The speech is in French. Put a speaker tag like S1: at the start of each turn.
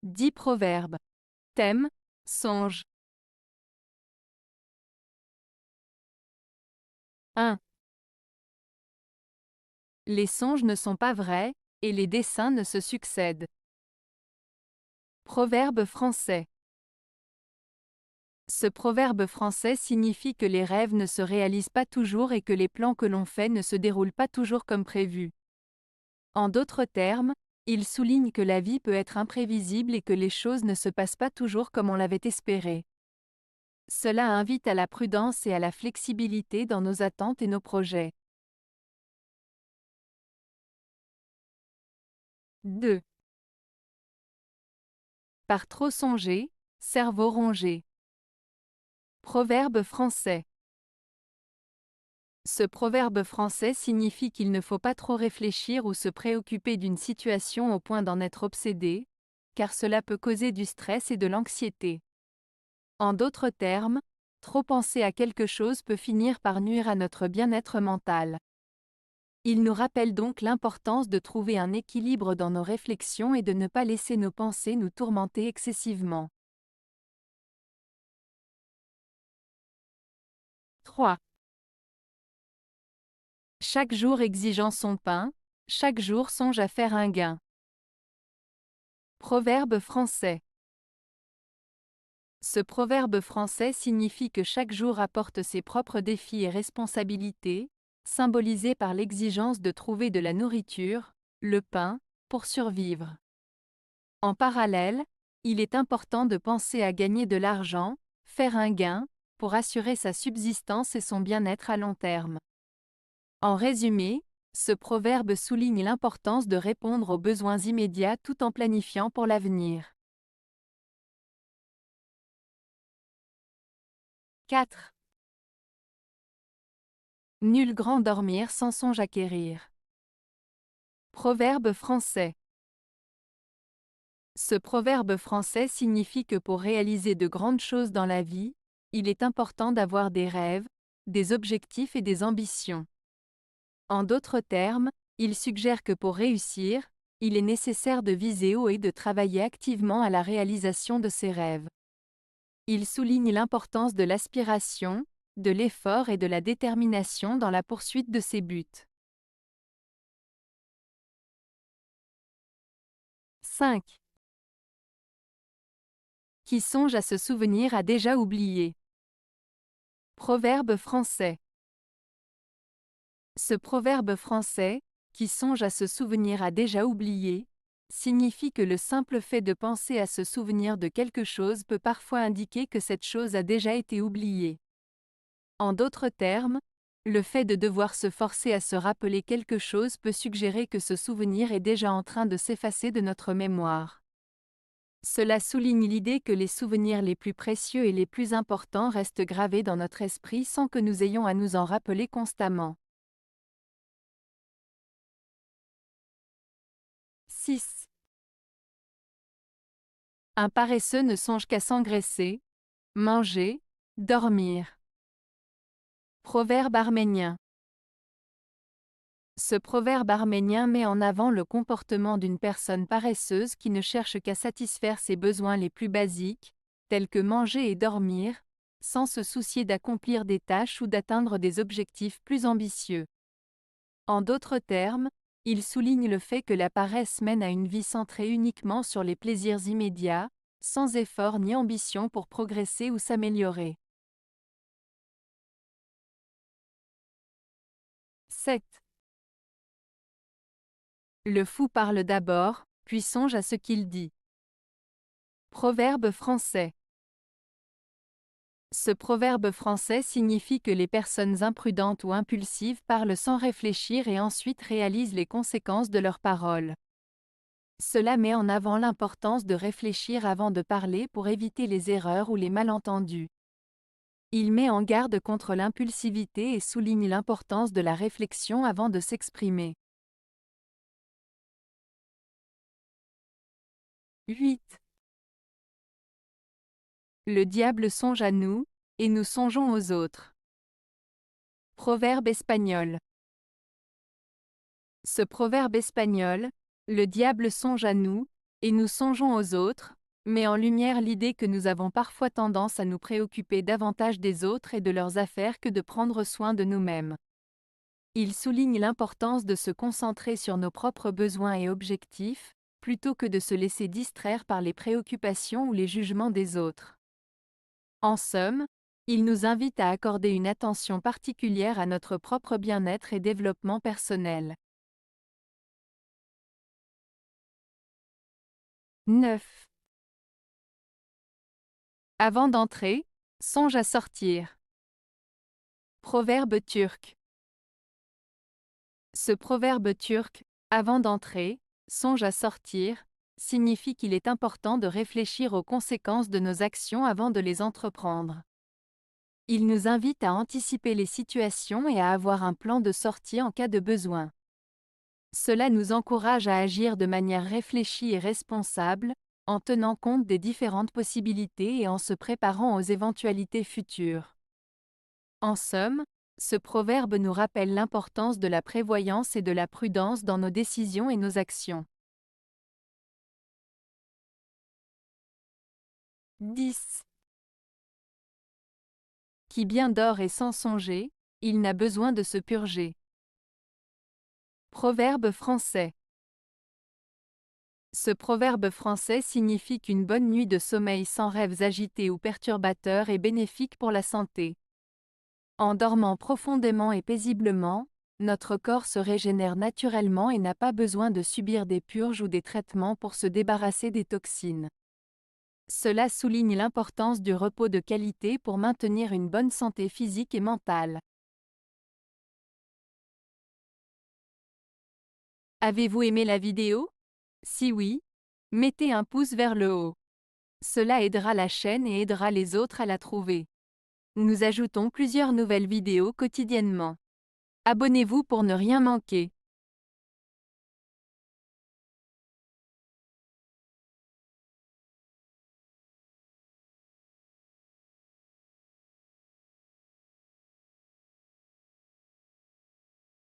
S1: 10 proverbes. Thème, songe. 1. Les songes ne sont pas vrais, et les desseins ne se succèdent. Proverbe français. Ce proverbe français signifie que les rêves ne se réalisent pas toujours et que les plans que l'on fait ne se déroulent pas toujours comme prévu. En d'autres termes, il souligne que la vie peut être imprévisible et que les choses ne se passent pas toujours comme on l'avait espéré. Cela invite à la prudence et à la flexibilité dans nos attentes et nos projets. 2. Par trop songer, cerveau rongé. Proverbe français. Ce proverbe français signifie qu'il ne faut pas trop réfléchir ou se préoccuper d'une situation au point d'en être obsédé, car cela peut causer du stress et de l'anxiété. En d'autres termes, trop penser à quelque chose peut finir par nuire à notre bien-être mental. Il nous rappelle donc l'importance de trouver un équilibre dans nos réflexions et de ne pas laisser nos pensées nous tourmenter excessivement. 3. Chaque jour exigeant son pain, chaque jour songe à faire un gain. Proverbe français. Ce proverbe français signifie que chaque jour apporte ses propres défis et responsabilités, symbolisés par l'exigence de trouver de la nourriture, le pain, pour survivre. En parallèle, il est important de penser à gagner de l'argent, faire un gain, pour assurer sa subsistance et son bien-être à long terme. En résumé, ce proverbe souligne l'importance de répondre aux besoins immédiats tout en planifiant pour l'avenir. 4. Nul grand dormir sans songe acquérir. Proverbe français. Ce proverbe français signifie que pour réaliser de grandes choses dans la vie, il est important d'avoir des rêves, des objectifs et des ambitions. En d'autres termes, il suggère que pour réussir, il est nécessaire de viser haut et de travailler activement à la réalisation de ses rêves. Il souligne l'importance de l'aspiration, de l'effort et de la détermination dans la poursuite de ses buts. 5. Qui songe à se souvenir a déjà oublié. Proverbe français. Ce proverbe français, qui songe à se souvenir a déjà oublié, signifie que le simple fait de penser à se souvenir de quelque chose peut parfois indiquer que cette chose a déjà été oubliée. En d'autres termes, le fait de devoir se forcer à se rappeler quelque chose peut suggérer que ce souvenir est déjà en train de s'effacer de notre mémoire. Cela souligne l'idée que les souvenirs les plus précieux et les plus importants restent gravés dans notre esprit sans que nous ayons à nous en rappeler constamment. 6. Un paresseux ne songe qu'à s'engraisser, manger, dormir. Proverbe arménien. Ce proverbe arménien met en avant le comportement d'une personne paresseuse qui ne cherche qu'à satisfaire ses besoins les plus basiques, tels que manger et dormir, sans se soucier d'accomplir des tâches ou d'atteindre des objectifs plus ambitieux. En d'autres termes, il souligne le fait que la paresse mène à une vie centrée uniquement sur les plaisirs immédiats, sans effort ni ambition pour progresser ou s'améliorer. 7. Le fou parle d'abord, puis songe à ce qu'il dit. Proverbe français. Ce proverbe français signifie que les personnes imprudentes ou impulsives parlent sans réfléchir et ensuite réalisent les conséquences de leurs paroles. Cela met en avant l'importance de réfléchir avant de parler pour éviter les erreurs ou les malentendus. Il met en garde contre l'impulsivité et souligne l'importance de la réflexion avant de s'exprimer. 8. Le diable songe à nous, et nous songeons aux autres. Proverbe espagnol. Ce proverbe espagnol, le diable songe à nous, et nous songeons aux autres, met en lumière l'idée que nous avons parfois tendance à nous préoccuper davantage des autres et de leurs affaires que de prendre soin de nous-mêmes. Il souligne l'importance de se concentrer sur nos propres besoins et objectifs, plutôt que de se laisser distraire par les préoccupations ou les jugements des autres. En somme, il nous invite à accorder une attention particulière à notre propre bien-être et développement personnel. 9. Avant d'entrer, songe à sortir. Proverbe turc. Ce proverbe turc, avant d'entrer, songe à sortir, signifie qu'il est important de réfléchir aux conséquences de nos actions avant de les entreprendre. Il nous invite à anticiper les situations et à avoir un plan de sortie en cas de besoin. Cela nous encourage à agir de manière réfléchie et responsable, en tenant compte des différentes possibilités et en se préparant aux éventualités futures. En somme, ce proverbe nous rappelle l'importance de la prévoyance et de la prudence dans nos décisions et nos actions. 10. Qui bien dort et sans songer, il n'a besoin de se purger. Proverbe français. Ce proverbe français signifie qu'une bonne nuit de sommeil sans rêves agités ou perturbateurs est bénéfique pour la santé. En dormant profondément et paisiblement, notre corps se régénère naturellement et n'a pas besoin de subir des purges ou des traitements pour se débarrasser des toxines. Cela souligne l'importance du repos de qualité pour maintenir une bonne santé physique et mentale. Avez-vous aimé la vidéo? Si oui, mettez un pouce vers le haut. Cela aidera la chaîne et aidera les autres à la trouver. Nous ajoutons plusieurs nouvelles vidéos quotidiennement. Abonnez-vous pour ne rien manquer.